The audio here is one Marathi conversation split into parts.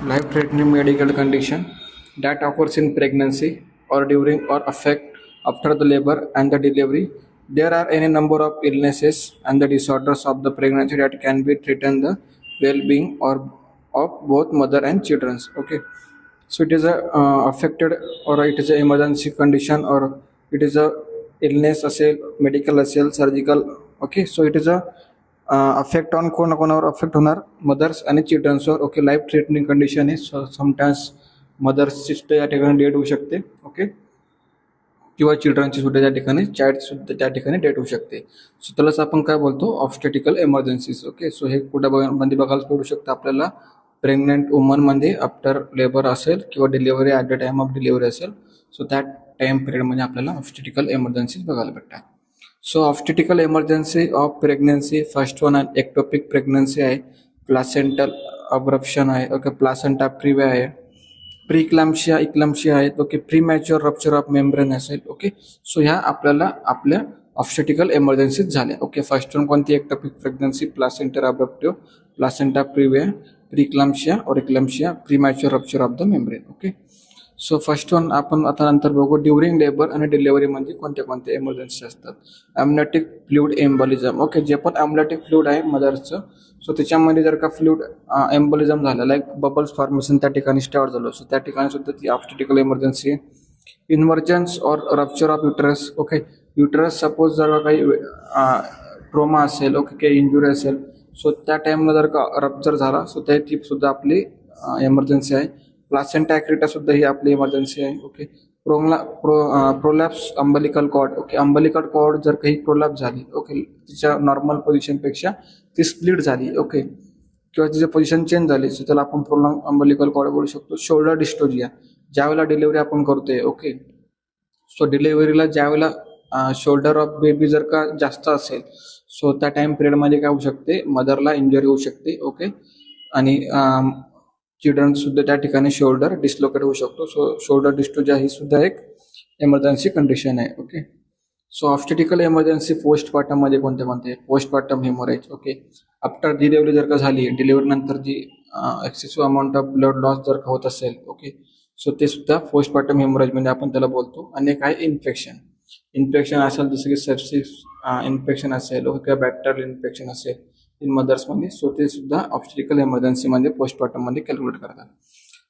life-threatening medical condition that occurs in pregnancy or during or affect after the labor and the delivery. There are any number of illnesses and the disorders of the pregnancy that can be threaten the well-being or of both mother and children. Okay, so it is a affected or it is a emergency condition or it is a illness असेल medical असेल surgical. Okay, so it is a affect on कोणावर अफेक्ट होणार मदर्स आणि चिल्ड्रन्सवर. ओके, लाईफ थ्रेटनिंग कंडिशन आहे. समटाइम्स मदर्सची सुद्धा या ठिकाणी डेट होऊ शकते. ओके, किंवा चिल्ड्रनची सुद्धा त्या ठिकाणी चाइल्ड सुद्धा त्या ठिकाणी डेट होऊ शकते. सो त्यालाच आपण काय बोलतो ऑब्स्टेटिकल एमर्जन्सीज. ओके, सो हे मध्ये बघायला पडू शकतं आपल्याला प्रेग्नंट वुमनमध्ये आफ्टर लेबर असेल किंवा delivery at the time of delivery असेल. सो त्या टाइम पिरियडमध्ये आपल्याला ऑब्स्टेटिकल एमर्जन्सीज बघायला भेटतात. So obstetrical emergency of pregnancy first one ectopic pregnancy आहे, प्लासेंटल अब्रप्शन आहे. ओके, प्लासेंटा प्रिवे आहे, प्रीक्लाम्शिया इक्लाम्शिया आहेत. Okay, premature rupture of membrane असेल. ओके, सो ह्या आपल्याला आपल्या ऑब्स्टेटिकल एमर्जन्सीज झाल्या. ओके, फर्स्ट वन कोणती एक्टोपिक प्रेग्नन्सी, प्लासेंटर अब्रप्टिव्ह, प्लासेंटा प्रिवे, प्रीक्लाम्शिया और इक्लाम्शिया, premature rupture of the membrane. Okay, so first one आपण आता नंतर बघू ड्युरिंग लेबर आणि डिलिव्हरीमध्ये कोणत्या कोणत्या एमर्जन्सी असतात. ॲम्नियोटिक फ्लुइड एम्बोलिझम. ओके, जे पण ॲम्नियोटिक फ्लुइड आहे मदरचं, सो त्याच्यामध्ये जर का फ्लुइड एम्बोलिझम झालं लाईक बबल्स फॉर्मेशन त्या ठिकाणी स्टार्ट झालं, सो त्या ठिकाणी सुद्धा ती ऑब्स्टेटिकल एमर्जन्सी आहे. इन्व्हर्जन्स और rupture of uterus. Okay, uterus suppose जर का काही ट्रोमा असेल, ओके, काही इंजुरी असेल, सो त्या टाईमला जर का रप्चर झाला सो त्या ती सुद्धा आपली एमर्जन्सी आहे. प्लासेंटा ॲक्रिटा सुद्धा ही आपली इमर्जन्सी आहे. Okay, prolapse umbilical cord. Okay, umbilical cord जर काही प्रोलॅप्स झाली, ओके, तिच्या नॉर्मल पोझिशनपेक्षा ती स्प्लिट झाली, ओके, किंवा तिची पोझिशन चेंज झाली, सो त्याला आपण प्रोलॉंग अंबलिकल कॉर्ड बोलू शकतो. शोल्डर डिस्टोजिया, ज्यावेळेला डिलिव्हरी आपण करतोय, ओके, सो डिलिव्हरीला ज्यावेळेला शोल्डर ऑफ बेबी जर का जास्त असेल, सो त्या टाइम पिरियडमध्ये काय होऊ शकते, मदरला इंजुरी होऊ शकते. ओके, आणि चिल्ड्रन सुद्धा त्या ठिकाणी शोल्डर डिस्लोकेट होऊ शकतो. सो शोल्डर डिस्टोजिया ही सुद्धा एक एमर्जन्सी कंडिशन आहे. ओके, सो ऑब्स्टेटिकल एमर्जन्सी पोस्टपार्टममध्ये कोणते कोणते, postpartum haemorrhage. Okay, after delivery जर का झाली, डिलिव्हरी नंतर जी excessive amount of blood loss जर का होत असेल, ओके, सो ते सुद्धा पोस्टपार्टम हेमोरेज म्हणजे आपण त्याला बोलतो. आणि एक आहे इन्फेक्शन असेल, जसं की सेप्सिस इन्फेक्शन असेल, ओके, किंवा बॅक्टेरियल इन्फेक्शन असेल इन मदर्समध्ये, सो ते सुद्धा ऑब्स्टेटिकल एमर्जन्सीमध्ये पोस्टपार्टममध्ये कॅल्क्युलेट करतात.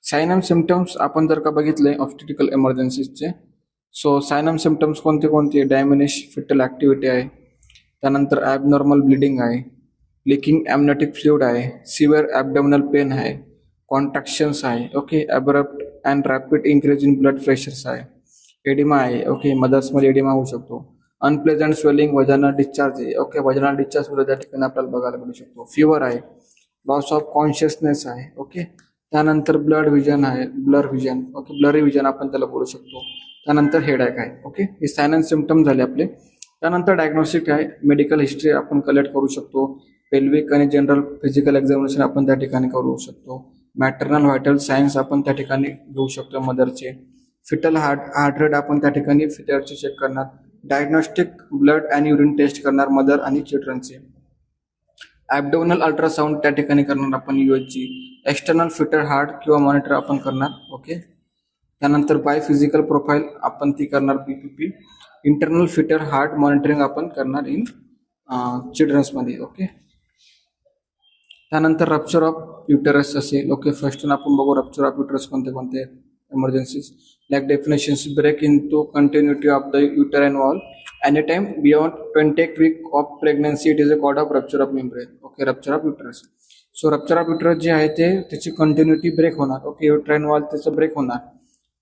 साइन अँड सिम्पटम्स आपण जर का बघितले ऑब्स्टेटिकल एमर्जन्सीचे, सो साइन अँड सिम्पटम्स कोणते कोणते, डायमिनिश फिटल ॲक्टिव्हिटी आहे, त्यानंतर ॲबनॉर्मल ब्लिडिंग आहे, लिकिंग ॲम्नियोटिक फ्लुइड आहे, सिव्हिअर ॲबडोमिनल पेन आहे, कॉन्ट्रॅक्शन्स आहे, okay, abrupt and rapid increase in blood pressures आहे, एडिमा आहे. ओके, मदर्समध्ये एडिमा होऊ शकतो. अनप्लेझंट स्वेलिंग, वजानल डिस्चार्ज आहे. ओके, वजानल डिस्चार्ज सुद्धा त्या ठिकाणी आपल्याला बघायला मिळू शकतो. फिवर आहे, लॉस ऑफ कॉन्शियसनेस आहे. ओके, त्यानंतर blur vision. Okay, blurry vision आपण त्याला बोलू शकतो. त्यानंतर हेडॅक आहे. ओके, हे साइन अँड सिम्पटम झाले आपले. त्यानंतर डायग्नोस्टिक आहे, मेडिकल हिस्ट्री आपण कलेक्ट करू शकतो. पेल्विक आणि जनरल फिजिकल एक्झामिनेशन आपण त्या ठिकाणी करू शकतो. मॅटर्नल व्हायटल सायन्स आपण त्या ठिकाणी घेऊ शकतो मदरचे. फिटल हार्ट रेट आपण त्या ठिकाणी फिटरचे चेक करणार. डायग्नोस्टिक ब्लड आणि युरिन टेस्ट करणार मदर आणि चिल्ड्रनचे. ॲबडोमिनल अल्ट्रासाऊंड त्या ठिकाणी करणार आपण यूएचजी. एक्सटर्नल फिटर हार्ट किंवा मॉनिटर आपण करणार. ओके, त्यानंतर बाय फिजिकल प्रोफाईल आपण ती करणार BPP. Internal fitter heart monitoring आपण करणार इन चिल्ड्रन्समध्ये. ओके, त्यानंतर रप्चर ऑफ युटरस असेल. ओके, फर्स्ट आपण बघू रप्चर ऑफ युटरस कोणते कोणते emergencies. Like definitions, break into continuity of the uterine wall anytime beyond 20th week of pregnancy, it is a called of rupture of membrane. Okay, rupture of uterus. So rupture of uterus जे आहे ते त्याची कंटिन्युटी ब्रेक होणार. ओके, युटराईन वॉल त्याचं ब्रेक होणार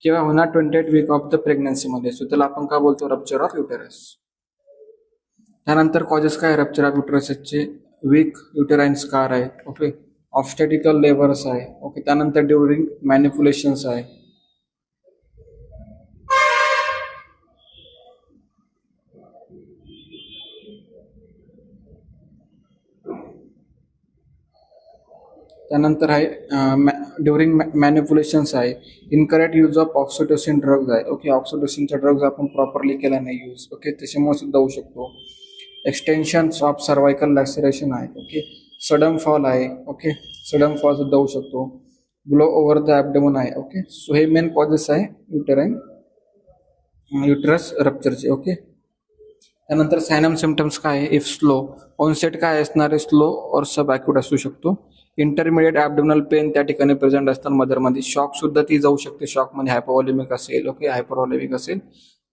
किंवा होणार 20th week ऑफ द प्रेग्नन्सीमध्ये. सो त्याला आपण काय बोलतो, रप्चर ऑफ युटरस. त्यानंतर कॉजेस काय रप्चर ऑफ युटरसचे, वीक युटेराईन स्कार आहे. ओके, ऑब्स्टेटिकल लेबर्स आहे. ओके, त्यानंतर ड्युरिंग मॅनिप्युलेशन्स आहे. त्यानंतर आहे ड्युरिंग मॅनिप्युलेशन्स आहे. Incorrect use of oxytocin drugs आहे. ओके, ऑक्सिटोसिनचा ड्रग्ज आपण प्रॉपरली केला नाही यूज. ओके, त्याच्यामुळे सुद्धा होऊ शकतो. एक्सटेन्शन ऑफ सर्वायकल लॅक्सरेशन आहे. ओके, सडन फॉल आहे. ओके, सडन फॉल सुद्धा होऊ शकतो. ब्लो ओव्हर द ॲबडोमन आहे. ओके, सो हे मेन कॉजेस आहे युटरस रप्चरचे. ओके, त्यानंतर सायनम सिम्पटम्स काय आहे? इफ स्लो ऑनसेट काय असणार आहे? स्लो और सब ॲक्यूट असू शकतो. इंटरमिडिएट ॲबडोमिनल पेन त्या ठिकाणी प्रेझेंट असतात मदरमध्ये. शॉक सुद्धा ती जाऊ शकते, शॉकमध्ये हायपोव्हॉलेमिक असेल. ओके, हायपरव्हॉलेमिक असेल.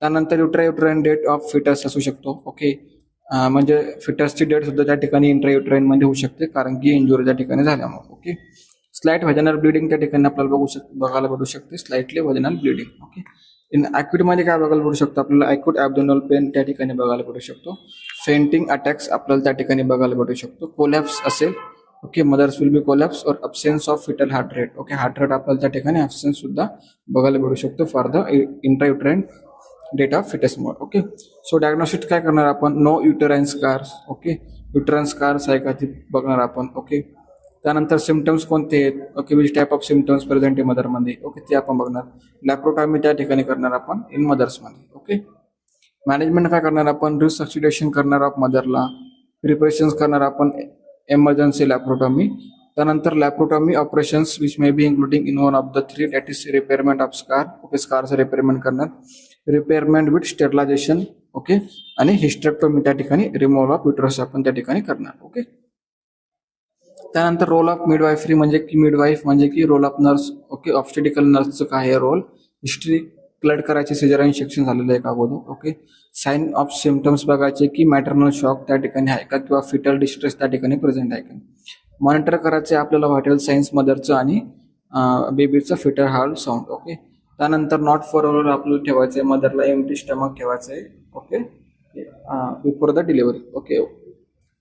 त्यानंतर युट्रायुट्राईन डेट ऑफ फिटस असू शकतो. ओके, म्हणजे फिटसची डेट सुद्धा त्या ठिकाणी इंट्रायुट्राईनमध्ये होऊ शकते, कारण की इंजुरी त्या ठिकाणी झाल्यामुळे. ओके, स्लाइट व्हॅजनल ब्लिडिंग त्या ठिकाणी आपल्याला बघायला भेटू शकते, slightly vaginal bleeding. Okay, in ॲक्यूटमध्ये काय बघायला भेटू शकतो आपल्याला? ॲक्यूट ॲबडोमिनल पेन त्या ठिकाणी बघायला भेटू शकतो. फेंटिंग अटॅक्स आपल्याला त्या ठिकाणी बघायला भेटू शकतो. कोलॅप्स असेल. Okay, mothers will be collapse और absence of foetal heart rate. Okay, heart rate आपल्याला त्या ठिकाणी अब्सेन्स सुद्धा बघायला भेटू शकतो for the intrauterine death of फिटसमुळे. ओके, सो डायग्नोसिस काय करणार आपण? No uterine scars. Okay, uterine scars आहे का ते बघणार आपण. ओके, त्यानंतर सिम्पटम्स कोणते आहेत? Okay, which type of symptoms present आहे मदरमध्ये. ओके, ते आपण बघणार. लॅप्रोटॉमी त्या ठिकाणी करणार आपण इन मदर्समध्ये. ओके, मॅनेजमेंट काय करणार आपण? रिसब्स्टिट्यूशन करणार ऑफ मदरला. प्रिपरेशन्स करणार आपण एमर्जन्सी लॅप्रोटॉमी. त्यानंतर laparotomy operations which may be including in one of the three, that is repairment of scar. Okay, स्कारचं रिपेअरमेंट करणार. Repairment with sterilisation. ओके, आणि हिस्टेक्टोमी त्या ठिकाणी रिमूव्हल ऑफ युटरस आपण त्या ठिकाणी करणार. ओके, त्यानंतर रोल ऑफ मिडवायफरी म्हणजे की मिडवाईफ म्हणजे की role of nurse. Okay, obstetrical नर्सचं काय आहे रोल? हिस्ट्री क्लड करायचे, सिजराईन सेक्शन झालेलं आहे का अगोदर. ओके, साइन ऑफ सिम्पटम्स बघायचे की मॅटर्नल शॉक त्या ठिकाणी आहे का, किंवा फिटल डिस्ट्रेस त्या ठिकाणी प्रेझेंट आहे का. मॉनिटर करायचे आपल्याला व्हायटल सायन्स मदरचं आणि बेबीचं फिटर हार्ट साऊंड. ओके, त्यानंतर नॉट फॉर ओव्हर आपल्याला ठेवायचं आहे, मदरला एम्प्टी स्टमक ठेवायचं आहे. Okay, before the delivery. Okay,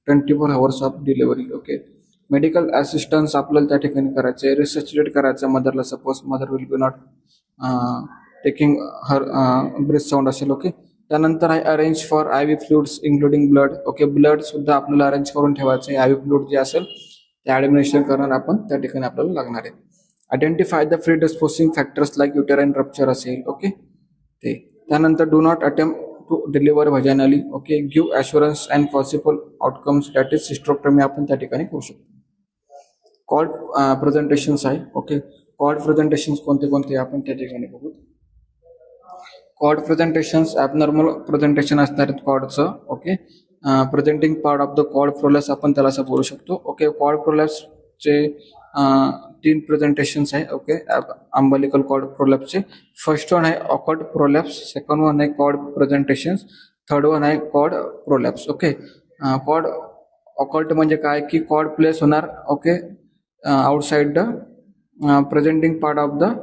24 hours of delivery. Okay, medical assistance आपल्याला त्या ठिकाणी करायचं आहे. रिसर्चिटेट करायचं मदरला, suppose mother will be not taking her breath sound असेल. ओके, त्यानंतर आहे arrange for I V fluids including blood. Okay, blood सुद्धा आपल्याला अरेंज करून ठेवायचं आहे. आय व्ही फ्लुइड जे असेल ते ॲडमिनिस्ट्रेशन करणार आपण त्या ठिकाणी आपल्याला लागणार आहे. Identify the predisposing factors like uterine rupture असेल. ओके, ते त्यानंतर do not attempt to deliver vaginally. Okay, give assurance and possible outcomes, that is hysterectomy आपण त्या ठिकाणी करू शकतो. कॉल्ड प्रेझेंटेशन्स आहे. ओके, कॉल्ड प्रेझेंटेशन्स कोणते कोणते आपण त्या ठिकाणी बघू. कॉर्ड प्रेझेंटेशन्स ॲबनॉर्मल प्रेझेंटेशन असणार आहेत कॉर्डचं. Okay, presenting part of the cord prolapse आपण त्याला असं बोलू शकतो. ओके, कॉर्ड प्रोलॅप्सचे 3 प्रेझेंटेशन्स आहे. ओके, अंबलिकल कॉर्ड प्रोलॅप्सचे. फर्स्ट वन आहे ऑकल्ट प्रोलॅप्स, सेकंड वन आहे कॉर्ड प्रेझेंटेशन्स, थर्ड वन आहे cord prolapse. Okay, cord occult म्हणजे काय की कॉर्ड प्लेस होणार. Okay, outside the presenting part of the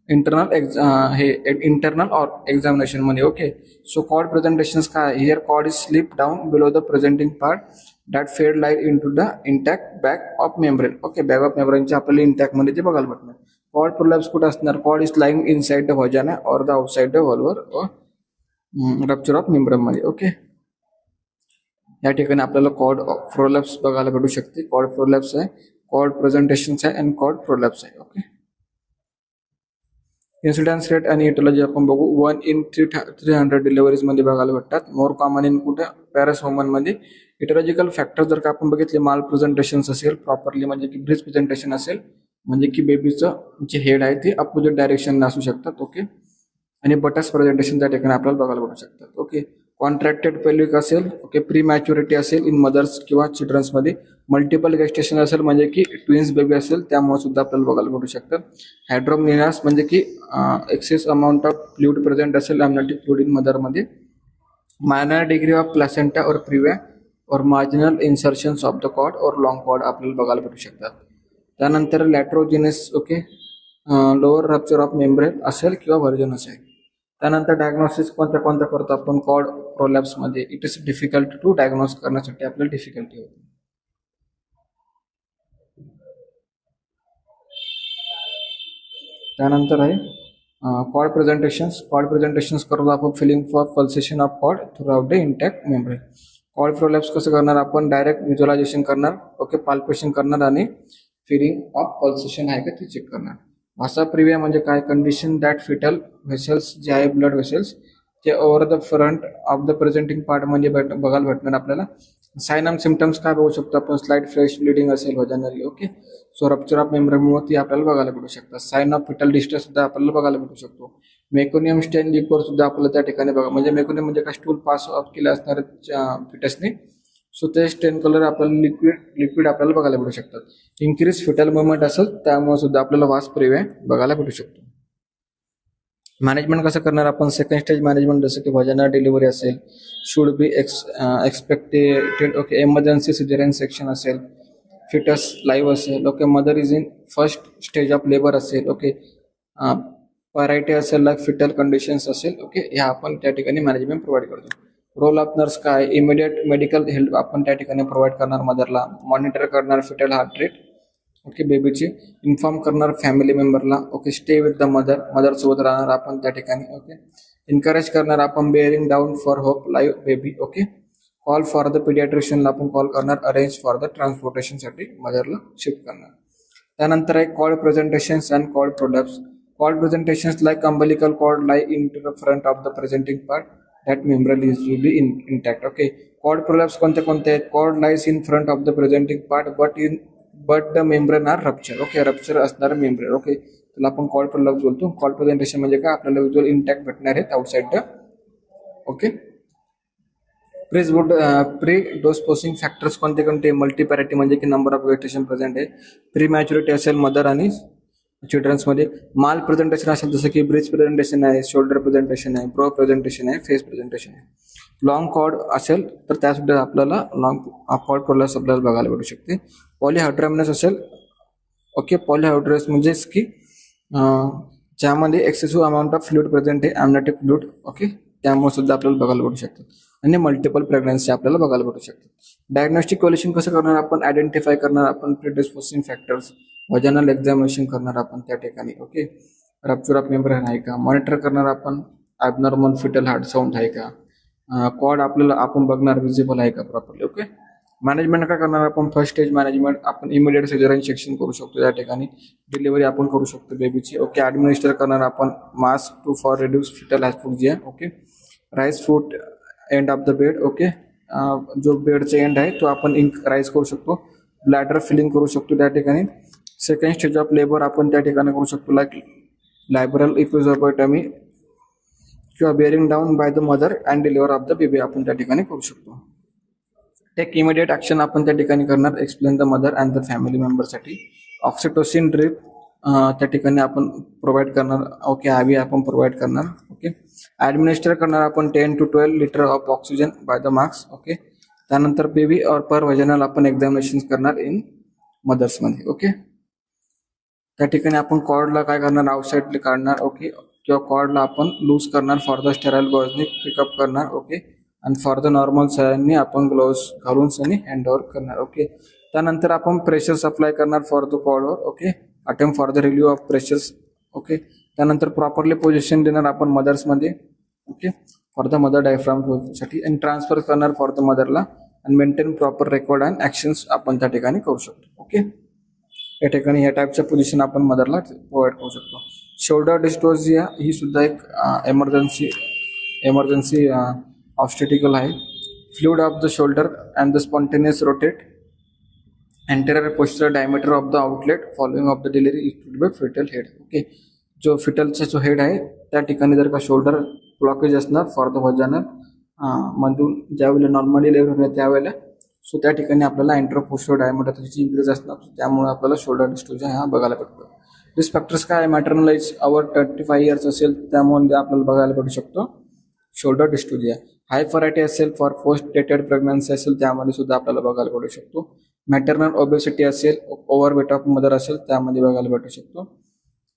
internal और एक्झामिनेशन मध्ये. ओके, सो कॉर्ड प्रेझेंटेशन्स काय? Here cord is slip down below the presenting part that fed light in to the intact bag of membrane. Okay, bag of मेम्ब्रेनच्या आपल्याला इंटॅक्ट मध्ये ते बघायला भेटणार. कॉर्ड प्रोलॅप्स कुठे असणार? Cord is lying inside the vagina और the outside the vulva rupture of membrane मध्ये. ओके, या ठिकाणी आपल्याला कॉर्ड प्रोलॅप्स बघायला भेटू शकते. कॉर्ड प्रोलॅप्स आहे, कॉर्ड प्रेझेंटेशन्स आहे आणि कॉर्ड प्रोलॅप्स आहे. ओके, इन्सिडन्स रेट आणि इटॉलॉजी आपण बघू. 1 in 300 डिलिव्हरीज मध्ये बघायला भेटतात. मोर कॉमन इन कुठे? पॅरस वुमन मध्ये. इटॉलॉजिकल फॅक्टर जर का आपण बघितले, माल प्रेझेंटेशन्स असेल प्रॉपरली म्हणजे की ब्रीज प्रेझेंटेशन असेल म्हणजे की बेबीचं जे हेड आहे ते अपोजिट डायरेक्शन असू शकतात. ओके, आणि बटस प्रेझेंटेशन त्या ठिकाणी आपल्याला बघायला भेटू शकतात. ओके, कॉन्ट्रॅक्टेड पेल्विक असेल. ओके, प्री मॅच्युरिटी असेल इन मदर्स किंवा चिल्ड्रन्समध्ये. मल्टिपल गेस्टेशन असेल म्हणजे की ट्विन्स बेबी असेल त्यामुळे सुद्धा आपल्याला बघायला भेटू शकतात. हायड्रोमनियास म्हणजे की excess amount of fluid present असेल अमनियोटिक फ्लुइड इन मदरमध्ये. मायनर डिग्री ऑफ प्लासेंटा और प्रिव्या और marginal insertions of the cord और लॉंग कॉर्ड आपल्याला बघायला भेटू शकतात. त्यानंतर iatrogenic. Okay, lower rupture of membrane असेल किंवा व्हर्जन असेल. त्यानंतर डायग्नोसिस कोणत्या कोणत्या करतो आपण कॉर्ड प्रोलॅप्समध्ये? It is difficult to diagnose करण्यासाठी आपल्याला डिफिकल्टी होते. त्यानंतर आहे कॉर्ड प्रेझेंटेशन्स. कॉर्ड प्रेझेंटेशन्स करतो आपण feeling for pulsation of cord throughout the intact membrane. Cord prolapse कसं करणार आपण? डायरेक्ट व्हिज्युअलायझेशन करणार. ओके, पाल्पेशन करणार आणि फिलिंग ऑफ पल्सेशन आहे का ते चेक करणार. भाषा प्रिव्या म्हणजे काय? कंडिशन दॅट फिटल व्हेसल्स जे आहे ब्लड व्हेसल्स ते over the front of the presenting part म्हणजे बघायला भेटणार आपल्याला. साइन ऑफ सिम्टम्स काय बघू शकतो आपण, स्लाइट फ्रेश ब्लिडिंग असेल vaginally. Okay, so rupture of membrane ती आपल्याला बघायला भेटू शकतात. साइन ऑफ फिटल डिस्ट्रेस सुद्धा आपल्याला बघायला भेटू शकतो. मेकोनियम स्टेन लिक्वर सुद्धा आपल्याला त्या ठिकाणी बघा, म्हणजे मेकोनियम म्हणजे काय, स्टूल पास ऑफ केलं असणार फिटसने, सो ते स्टेन कलर आपल्याला लिक्विड आपल्याला बघायला भेटू शकतात. इन्क्रीज फिटल मुवमेंट असेल त्यामुळे सुद्धा आपल्याला वास प्रिव्हेंट बघायला भेटू शकतो. मॅनेजमेंट कसं करणार आपण, सेकंड स्टेज मॅनेजमेंट जसं की व्हॅजिनल डिलिव्हरी असेल, should be expected. Okay, emergency caesarean section असेल, फिटस लाईव्ह असेल. Okay, mother is in first stage of labour असेल. ओके, पॅरायटी असेल, लाईक फिटल कंडिशन्स असेल. ओके, ह्या आपण त्या ठिकाणी मॅनेजमेंट प्रोव्हाइड करतो. रोल ऑफ नर्स काय, इमिडिएट मेडिकल हेल्प आपण त्या ठिकाणी प्रोव्हाइड करणार मदरला, मॉनिटर करणार फिटल हार्ट रेट. ओके, बेबीची इन्फॉर्म करणार फॅमिली मेंबरला. Okay, stay with the mother सोबत राहणार आपण त्या ठिकाणी. ओके, एनकरेज करणार आपण bearing down for hope live baby. Okay, call for the पिडियाट्रिशियनला आपण कॉल करणार, अरेंज फॉर द ट्रान्सपोर्टेशनसाठी मदरला शिफ्ट करणार. त्यानंतर आहे cord presentations and cord products. Cord presentations like umbilical cord lie in to the front of the presenting part that membrane is usually intact. Okay, cord products कोणते कोणते आहेत, cord lies in front of the presenting part but the membrane are rupture. Okay, rupture असणार मेम्ब्रेन. ओके, त्याला आपण कॉल्ड प्रोडक्ट बोलतो. कॉल्ड प्रेझेंटेशन म्हणजे काय, आपल्याला विज्युअल इंटॅक्ट भेटणार आहेत outside the. Okay, predisposing factors कोणते कोणते, मल्टीपॅरिटी म्हणजे की नंबर ऑफ वेस्टेशन प्रेझेंट आहे, प्री मॅच्युरिटी असेल मदर आणि चिल्ड्रन्समध्ये, माल प्रेझेंटेशन असेल जसं की ब्रिज प्रेझेंटेशन आहे, शोल्डर प्रेझेंटेशन आहे, ब्रो प्रेझेंटेशन आहे, फेस प्रेझेंटेशन आहे. लॉंग कॉर्ड असेल तर त्यासुद्धा आपल्याला लॉंग कॉर्ड प्रोडक्ट्स आपल्याला बघायला भेटू शकते. पॉलिहायड्रॅमनस असेल. ओके, पॉलिहायड्रस म्हणजेच की ज्यामध्ये excessive amount of fluid present आहे, ॲमनेटिक फ्लुइड. ओके, त्यामुळे सुद्धा आपल्याला बघायला भेटू शकतात. आणि मल्टिपल प्रेग्नन्सी आपल्याला बघायला भेटू शकतात. डायग्नोस्टिक क्वेलेशन कसं करणार आपण, आयडेंटिफाय करणार आपण प्रिडिस्पोजिंग फॅक्टर्स, व्हॅजिनल एक्झामिनेशन करणार आपण त्या ठिकाणी. ओके, रप्चर ऑफ मेम्ब्रेन आहे का, मॉनिटर करणार आपण ॲबनॉर्मल फिटल हार्ट साऊंड आहे का, कॉर्ड आपल्याला आपण बघणार विजिबल आहे का प्रॉपरली. ओके, मॅनेजमेंट काय करणार आपण, फर्स्ट स्टेज मॅनेजमेंट आपण इमिडिएट सिझेरियन सेक्शन करू शकतो त्या ठिकाणी, डिलिव्हरी आपण करू शकतो बेबीची. ओके, ॲडमिनिस्टर करणार आपण mask to for reduce fetal asphyxia. Okay, raise foot end of the bed. Okay, जो बेडचा एंड आहे तो आपण राईज करू शकतो. ब्लॅडर फिलिंग करू शकतो त्या ठिकाणी. सेकंड स्टेज ऑफ लेबर आपण त्या ठिकाणी करू शकतो, लाईक लायब्रल इक्विझोपॅटमी किंवा bearing down by the mother and deliver of the baby आपण त्या ठिकाणी करू शकतो. टेक इमिडिएट ॲक्शन आपण त्या ठिकाणी करणार, explain the mother and the family मेंबरसाठी. ऑक्सिटोसिन ड्रिप त्या ठिकाणी आपण प्रोव्हाइड करणार. ओके, आय आपण प्रोव्हाइड करणार. ओके, ॲडमिनिस्टर करणार आपण 10 to 12 litre of oxygen by the mask. Okay, त्यानंतर बेबी और पर व्हॅजिनल आपण एक्झामिनेशन करणार इन मदर्समध्ये. ओके, त्या ठिकाणी आपण कॉर्डला काय करणार, आउटसाईडला काढणार. ओके, किंवा कॉर्डला आपण लूज करणार, फॉर द स्टेराइल गॉजनी पिकअप करणार. ओके, आणि फॉर द नॉर्मल सॅलनी आपण ग्लोव्स घालून सनी हँड ओव्हर करणार. ओके, त्यानंतर आपण प्रेशर सप्लाय करणार फॉर द कॉर्डवर. Okay, attempt for the relieve of pressures. Okay, त्यानंतर प्रॉपरली पोझिशन देणार आपण मदर्समध्ये. ओके, फॉर द मदर डायफ्रामसाठी, आणि ट्रान्सफर करणार फॉर द मदरला, आणि maintain proper record and actions आपण त्या ठिकाणी करू शकतो. ओके, या ठिकाणी ह्या टाईपच्या पोझिशन आपण मदरला प्रोव्हाइड करू शकतो. शोल्डर डिस्टोजिया ही सुद्धा एक एमर्जन्सी ऑब्स्टेटिकल आहे. Fluid of the shoulder and the spontaneous rotate anterior posterior diameter of the outlet following of the delivery is to be fetal head. Okay, जो फिटलचा जो हेड आहे त्या ठिकाणी जर का शोल्डर ब्लॉकेज असणार फॉर द व्हॅजिनल मधून ज्यावेळेला नॉर्मल डिलिव्हरी होईल त्यावेळेला, सो त्या ठिकाणी आपल्याला एंटेरियर पोस्टेरियर डायमीटर त्याची इंक्रीज असणार, त्यामुळे आपल्याला शोल्डर डिस्टोजिया हा बघायला भेटतो. रिस्क फॅक्टर्स काय, मॅटर्नल एज ओव्हर 35 इयर्स असेल त्यामुळे आपल्याला बघायला भेटू शकतो शोल्डर डिस्टोजिया. हाय व्हरायटी असेल फॉर पोस्ट डेटेड प्रेग्नन्सी असेल त्यामध्ये सुद्धा आपल्याला बघायला भेटू शकतो. मॅटर्नल ओबेसिटी असेल, ओव्हरवेट ऑफ मदर असेल त्यामध्ये बघायला भेटू शकतो.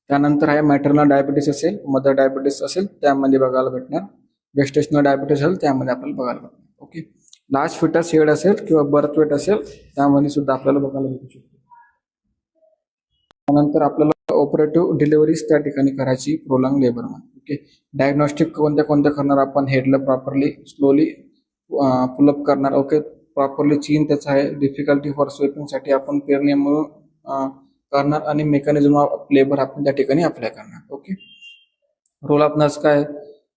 त्यानंतर आहे मॅटर्नल डायबिटीस असेल, मदर डायबिटीस असेल त्यामध्ये बघायला भेटणार. गेस्टेशनल डायबिटीस असेल त्यामध्ये आपल्याला बघायला भेटणार. ओके, लार्ज फिटस हेड असेल किंवा बर्थ वेट असेल त्यामध्ये सुद्धा आपल्याला बघायला भेटू शकतो. त्यानंतर आपल्याला ऑपरेटिव्ह डिलिव्हरीज त्या ठिकाणी करायची प्रोलॉंग लेबरमध्ये. ओके, डायग्नोस्टिक कोणत्या करणार आपण, हेडला प्रॉपरली स्लोली पुलअप करणार. ओके, प्रॉपरली चीन त्याचा आहे, डिफिकल्टी फॉर स्वेपिंगसाठी आपण पेरनियम करणार, आणि मेकॅनिझम ऑफ लेबर आपण त्या ठिकाणी अप्लाय करणार. ओके, रोल ऑफ नर्स काय,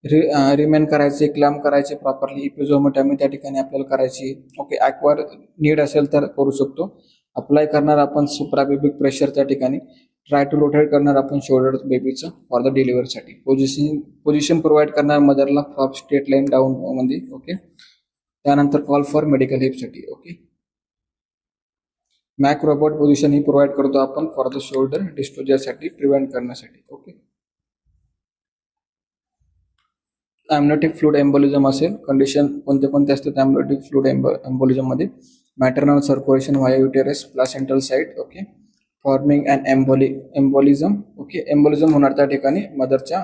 रिमेन करायचे, क्लॅम्प करायचे प्रॉपरली, इपिझोमोटॉमी त्या ठिकाणी आपल्याला करायची. ओके, ॲक्वार नीड असेल तर करू शकतो. अप्लाय करणार आपण सुप्राबेबिक प्रेशर त्या ठिकाणी. ट्राय टू रोटेट करणार आपण शोल्डर बेबीचं फॉर द डिलिव्हरीसाठी. पोझिशन प्रोव्हाइड करणार मदरला फ्रॉम स्ट्रेट लाईन डाऊन मध्ये. ओके, त्यानंतर कॉल फॉर मेडिकल हेल्पसाठी. ओके, मॅक रोबोट पोझिशन ही प्रोव्हाइड करतो आपण फॉर द शोल्डर डिस्क्लोजरसाठी, प्रिव्हेंट करण्यासाठी. ओके, ॲम्नियोटिक फ्लूइड एम्बोलिझम असेल, कंडिशन कोणते असतात ॲम्नियोटिक फ्लूइड एम्बोलिझममध्ये? Maternal circulation via uterus placental site. Okay, forming and embolism. Okay, embolism होणार त्या ठिकाणी मदरच्या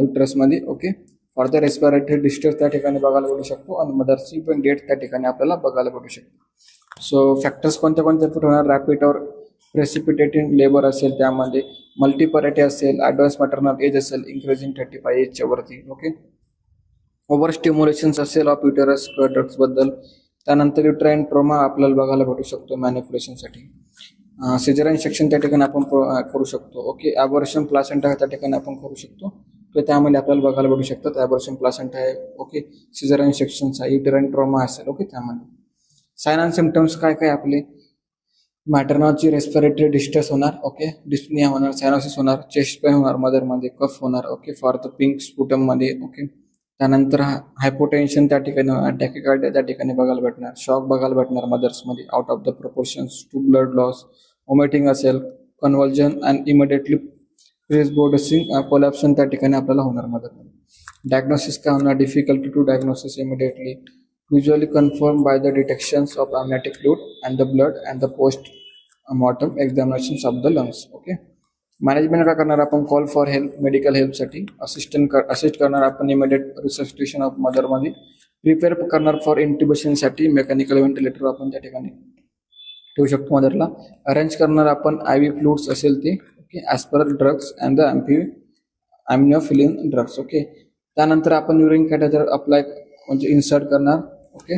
युटरसमध्ये. Okay, for the respiratory distress त्या ठिकाणी बघायला भेटू शकतो आणि मदरची पण डेट त्या ठिकाणी आपल्याला बघायला भेटू शकतो. सो फॅक्टर्स कोणते पुट होणार? रॅपिड और प्रेसिपिटेटिंग लेबर असेल, त्यामध्ये मल्टीपॅरिटी असेल, ॲडव्हान्स मॅटर्नल एज असेल इंक्रीजिंग 35 एजच्या वरती. ओके, ओव्हर स्टिम्युलेशन्स असेल ऑफ युटेरस ड्रग्सबद्दल. त्यानंतर युट्राईन ट्रोमा आपल्याला बघायला भेटू शकतो मॅनिप्युलेशनसाठी. सिझेरियन सेक्शन त्या ठिकाणी आपण करू शकतो. ओके, ॲबॉर्शन प्लासेंटा त्या ठिकाणी आपण करू शकतो. तर त्यामध्ये आपल्याला बघायला भेटू शकतात ॲबॉर्शन प्लासेंटा आहे. ओके, सिझेरियन सेक्शन्स आहे, युटेराईन ट्रोमा असेल. ओके, त्यामध्ये साइन अँड सिम्पटम्स काय आपले? मॅटर्नलची रेस्पिरेटरी डिस्ट्रेस होणार. ओके, डिस्पनिया होणार, सायनोसिस होणार, चेस्ट पेन होणार मदरमध्ये, कफ होणार. ओके, फॉर द पिंक स्पुटममध्ये. ओके, त्यानंतर हायपोटेन्शन त्या ठिकाणी होणार, टॅकिकार्डिया त्या ठिकाणी बघायला भेटणार, शॉक बघायला भेटणार मदर्समध्ये out of the proportions to blood loss, vomiting असेल, कन्व्हल्जन अँड इमिडिएटली प्रेसबोर्डसिंग कोलॅप्शन त्या ठिकाणी आपल्याला होणार मदरमध्ये. डायग्नोसिस काय होणार? Difficulty to diagnosis immediately, usually confirmed by the detections of amniotic fluid and the blood and the post-mortem examinations of the lungs. Okay, management काय करणार आपण? कॉल फॉर हेल्प, मेडिकल हेल्पसाठी असिस्ट करणार आपण इमिडिएट रिससिटेशन ऑफ मदरमध्ये. प्रिपेअर करणार फॉर इंट्युबेशनसाठी मेकॅनिकल व्हेंटिलेटर आपण त्या ठिकाणी ठेवू शकतो मदरला. अरेंज करणार आपण आय व्ही फ्लुइड्स असेल ते. Okay, as per drugs and the aminophylline drugs. Okay, त्यानंतर आपण युरिन कॅथेटर अप्लाय म्हणजे इन्सर्ट करणार. ओके,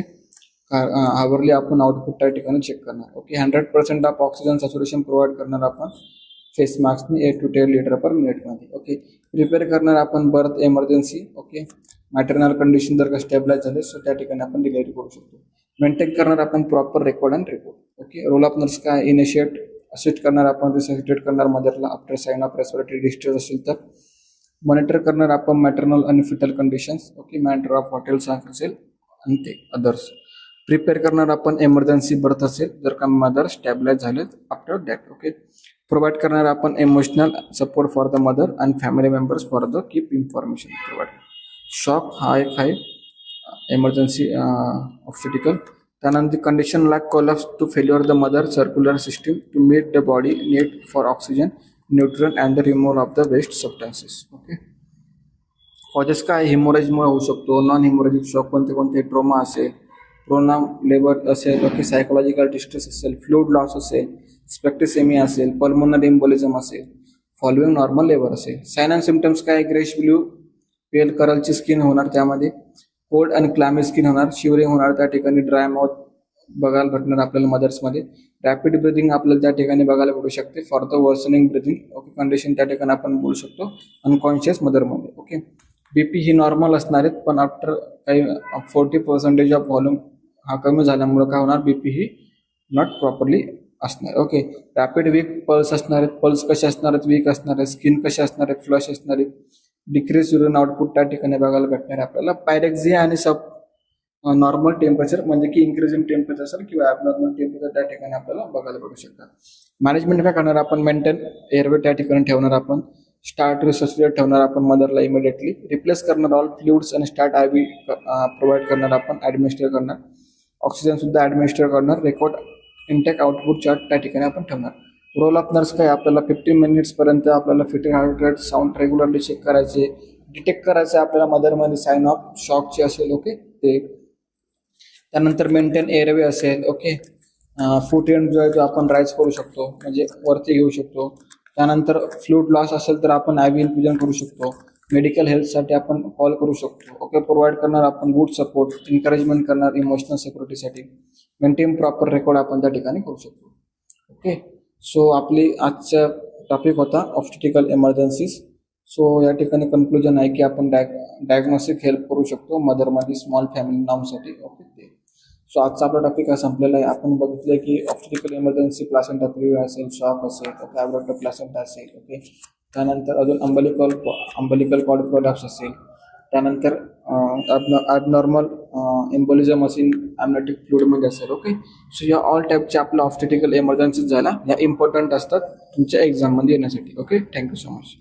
आवरली आपण आउटपुट त्या ठिकाणी चेक करणार. Okay, 100% of oxygen saturation provide करणार आपण फेस मास्कने 8 to 10 लिटर पर मिनिटमध्ये. ओके, प्रिपेअर करणार आपण birth emergency. Okay, maternal condition जर का स्टेबलाइज झाले सो त्या ठिकाणी आपण डिलिव्हरी करू शकतो. मेंटेन करणार आपण proper record and report. Okay, role of nurse काय? इनिशिएट असिस्ट करणार आपण, रिससिटेट करणार मदरला after sign of respiratory distress असेल तर. मॉनिटर करणार आपण मॅटर्नल आणि fetal conditions. Okay, matter of hotel असेल आणि ते अदर्स. प्रिपेअर करणार आपण एमर्जन्सी बर्थ असेल जर का मदर स्टॅबलाइज झाले आफ्टर दॅट. ओके, प्रोव्हाइड करणार आपण emotional support for the mother and family members for the keep information provide. Shock हा एक आहे एमर्जन्सी ऑब्स्टेटिकल. त्यानंतर condition like collapse to failure the mother circular system to meet the body need for oxygen, nutrient and the removal of the waste substances. Okay, causes काय? हिमोरेजमुळे होऊ शकतो. नॉन हिमोरेजिक शॉक कोणते? ट्रोमा असेल, प्रोनाम लेबर असेल. ओके, सायकोलॉजिकल डिस्ट्रेस असेल, फ्लूइड लॉस असेल, स्पेक्टिसेमिया असेल, पल्मोनरी एम्बोलिझम असेल, फॉलोइंग नॉर्मल लेबर असेल. साइन अँड सिम्पटम्स काय? ग्रेश ब्ल्यू पेल करलची स्किन होणार, त्यामध्ये कोल्ड आणि क्लॅमी स्किन होणार, शिवरिंग होणार त्या ठिकाणी, ड्राय माउथ बघायला भेटणार आपल्याला मदर्समध्ये. रॅपिड ब्रिदिंग आपल्याला त्या ठिकाणी बघायला भेटू शकते for the worsening breathing. Okay, condition त्या ठिकाणी आपण बोलू शकतो अनकॉन्शियस मदरमध्ये. ओके, बीपी ही नॉर्मल असणार आहेत पण आफ्टर काही 40% ऑफ व्हॉल्यूम हा कमी झाल्यामुळे काय होणार? बीपी ही नॉट प्रॉपरली असणार. ओके, रॅपिड वीक पल्स असणार आहेत. पल्स कसे असणार आहेत? वीक असणार आहे. स्किन कसे असणार आहेत? फ्लश असणार आहे. डिक्रीज युरिन आउटपुट त्या ठिकाणी बघायला भेटणार आहे आपल्याला. पायरेक्झिया आणि सब नॉर्मल टेम्परेचर म्हणजे की इन्क्रीजिंग टेम्परेचर असेल किंवा ॲबनॉर्मल टेम्परेचर त्या ठिकाणी आपल्याला बघायला भेटू शकतात. मॅनेजमेंट काय करणार आपण? मेंटेन एअरवे त्या ठिकाणी ठेवणार आपण. स्टार्ट रिससिटेट ठेवणार आपण मदरला इमिडिएटली. रिप्लेस करणार ऑल फ्लुइड्स आणि स्टार्ट आय व्ही प्रोव्हाइड करणार आपण, ॲडमिनिस्टर करणार. ऑक्सिजन सुद्धा ॲडमिनिस्टर करणार. रेकॉर्ड इंटेक आउटपुट चार्ट त्या ठिकाणी आपण ठेवणार. रोल ऑफ नर्स काय? आपल्याला 15 मिनिट्सपर्यंत आपल्याला fetal heart rate sound regularly check करायचे, डिटेक्ट करायचे आपल्याला मदरमध्ये साइन ऑफ शॉकचे असेल. ओके, ते त्यानंतर मेंटेन एअरवे असेल. ओके, फूट एंड जो आहे तो आपण राईज करू शकतो म्हणजे वरती घेऊ शकतो. त्यानंतर फ्लूइड लॉस असेल तर आपण आय व्ही इन्फ्युजन करू शकतो. मेडिकल हेल्थसाठी आपण कॉल करू शकतो. ओके, प्रोव्हाइड करणार आपण गुड सपोर्ट, एन्करेजमेंट करणार इमोशनल सिक्युरिटीसाठी. मेंटेन प्रॉपर रेकॉर्ड आपण त्या ठिकाणी करू शकतो. ओके, सो आपली आजचा टॉपिक होता ऑब्स्टेटिकल इमर्जन्सीज. सो या ठिकाणी कन्क्लुजन आहे की आपण डायग्नोस्टिक हेल्प करू शकतो मदरमध्ये स्मॉल फॅमिली नॉर्मसाठी. ओके ते. सो आजचा आपला टॉपिक हा संपलेला आहे. आपण बघितलं की ऑब्स्टेट्रिकल इमर्जन्सी प्लासेंटा प्रिव्हिया असेल, शॉक असेल, ओके, ॲब्रॉप्ट प्लासेंटा असेल, ओके. त्यानंतर अजून अंबलिकल कॉर्ड प्रोलॅप्स असेल, त्यानंतर ॲबनॉर्मल एम्बोलिझम असेल ॲम्नियोटिक फ्लुइडमध्ये असेल, ओके. सो या ऑल टाईपचे आपल्या ऑब्स्टेट्रिकल इमर्जन्सीज झाला, या इम्पॉर्टंट असतात तुमच्या एक्झाममध्ये येण्यासाठी. Okay, thank you so much.